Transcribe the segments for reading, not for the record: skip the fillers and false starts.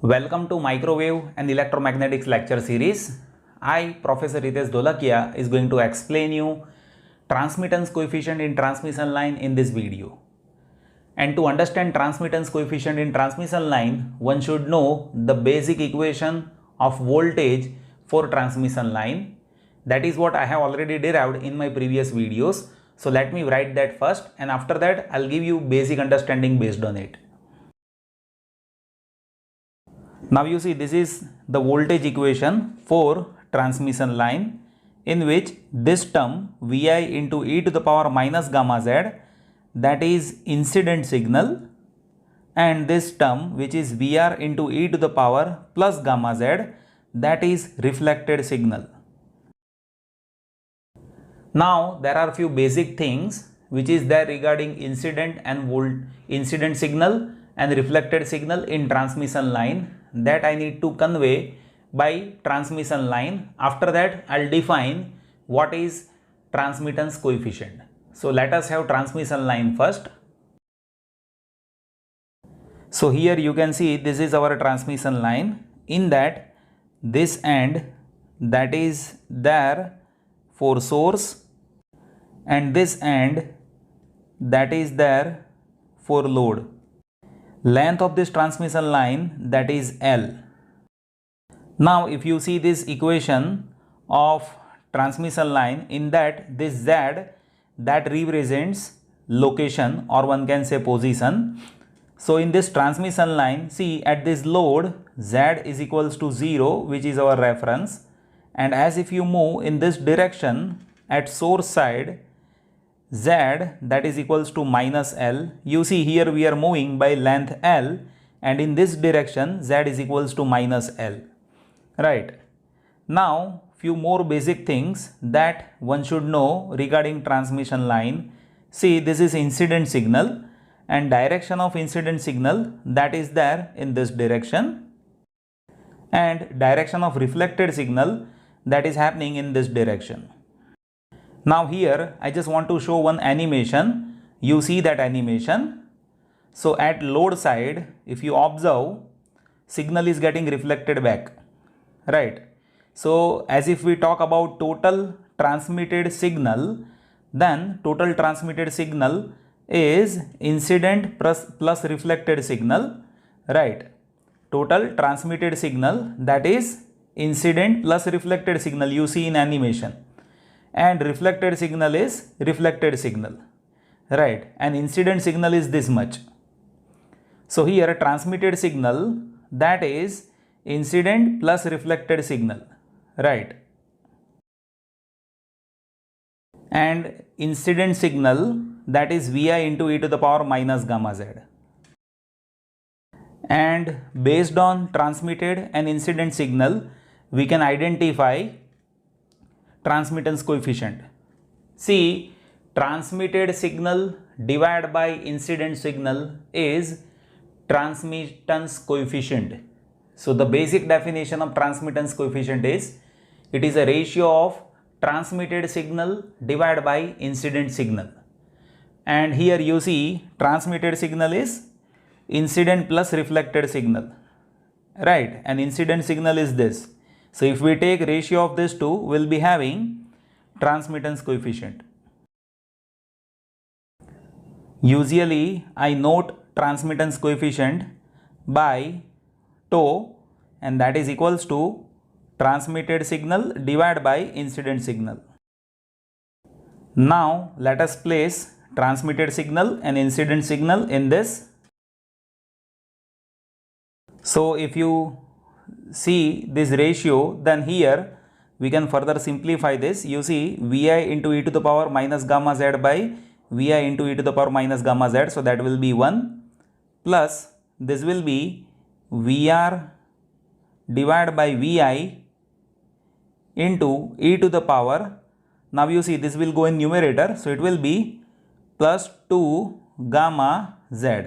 Welcome to Microwave and Electromagnetics lecture series. I, Professor Ritesh Dholakia, is going to explain you transmittance coefficient in transmission line in this video. And to understand transmittance coefficient in transmission line, one should know the basic equation of voltage for transmission line. That is what I have already derived in my previous videos. So let me write that first, and after that I'll give you basic understanding based on it. Now you see, this is the voltage equation for transmission line, in which this term Vi into e to the power minus gamma z, that is incident signal, and this term which is Vr into e to the power plus gamma z, that is reflected signal. Now there are few basic things which is there regarding incident signal and reflected signal in transmission line that I need to convey by transmission line. After that I'll define what is transmittance coefficient. So let us have transmission line first. So here you can see this is our transmission line. In that, this end, that is there for source, and this end, that is there for load. Length of this transmission line, that is L. Now if you see this equation of transmission line, in that this Z, that represents location, or one can say position. So in this transmission line, see, at this load Z is equals to 0, which is our reference, and as if you move in this direction at source side, Z, that is equals to minus L. You see here we are moving by length L, and in this direction Z is equals to minus L. Right. Now few more basic things that one should know regarding transmission line. See, this is incident signal, and direction of incident signal, that is there in this direction, and direction of reflected signal, that is happening in this direction. Now here I just want to show one animation. You see that animation. So at load side, if you observe, signal is getting reflected back, right? So as if we talk about total transmitted signal, then total transmitted signal is incident plus reflected signal, right? Total transmitted signal, that is incident plus reflected signal, you see in animation. And reflected signal is reflected signal, right? And incident signal is this much. So here transmitted signal, that is incident plus reflected signal, right? And incident signal, that is Vi into e to the power minus gamma z. And based on transmitted and incident signal, we can identify transmittance coefficient. See, transmitted signal divided by incident signal is transmittance coefficient. So the basic definition of transmittance coefficient is, it is a ratio of transmitted signal divided by incident signal. And here you see transmitted signal is incident plus reflected signal, right? And incident signal is this. So if we take ratio of these two, we will be having transmittance coefficient. Usually I note transmittance coefficient by tau, and that is equals to transmitted signal divided by incident signal. Now let us place transmitted signal and incident signal in this. So if you see this ratio, then here we can further simplify this. You see Vi into e to the power minus gamma z by Vi into e to the power minus gamma z, so that will be 1, plus this will be Vr divided by Vi into e to the power. Now you see this will go in numerator, so it will be plus 2 gamma z.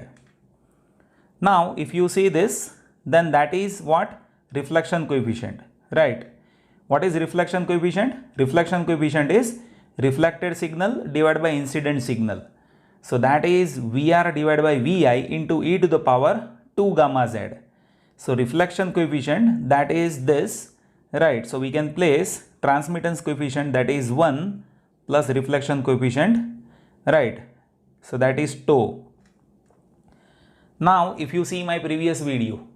Now if you see this, then that is what? Reflection coefficient, right? What is reflection coefficient? Reflection coefficient is reflected signal divided by incident signal. So that is Vr divided by Vi into e to the power 2 gamma z. So reflection coefficient, that is this, right? So we can place transmittance coefficient, that is 1 plus reflection coefficient, right? So that is tau. Now if you see my previous video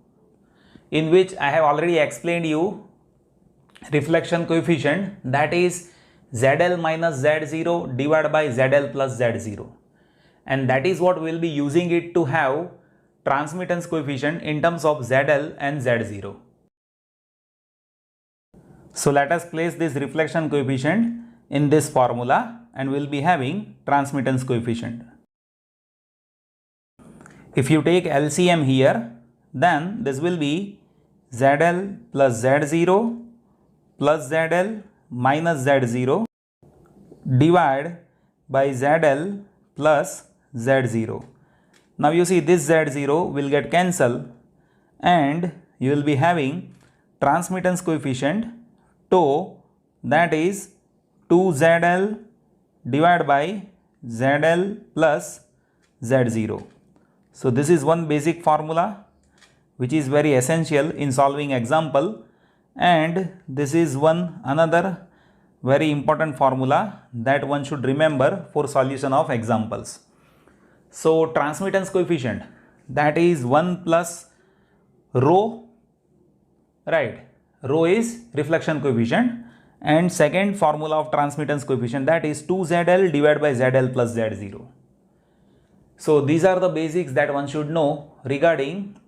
in which I have already explained you reflection coefficient, that is ZL minus Z0 divided by ZL plus Z0, and that is what we will be using it to have transmittance coefficient in terms of ZL and Z0. So let us place this reflection coefficient in this formula and we will be having transmittance coefficient. If you take LCM here, then this will be ZL plus Z0 plus ZL minus Z0 divided by ZL plus Z0. Now you see this Z0 will get cancelled and you will be having transmittance coefficient tau, that is 2ZL divided by ZL plus Z0. So this is one basic formula which is very essential in solving example, and this is another very important formula that one should remember for solution of examples. So transmittance coefficient, that is 1 plus rho, right? Rho is reflection coefficient, and second formula of transmittance coefficient, that is 2ZL divided by ZL plus Z0. So these are the basics that one should know regarding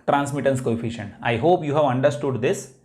transmittance coefficient. I hope you have understood this.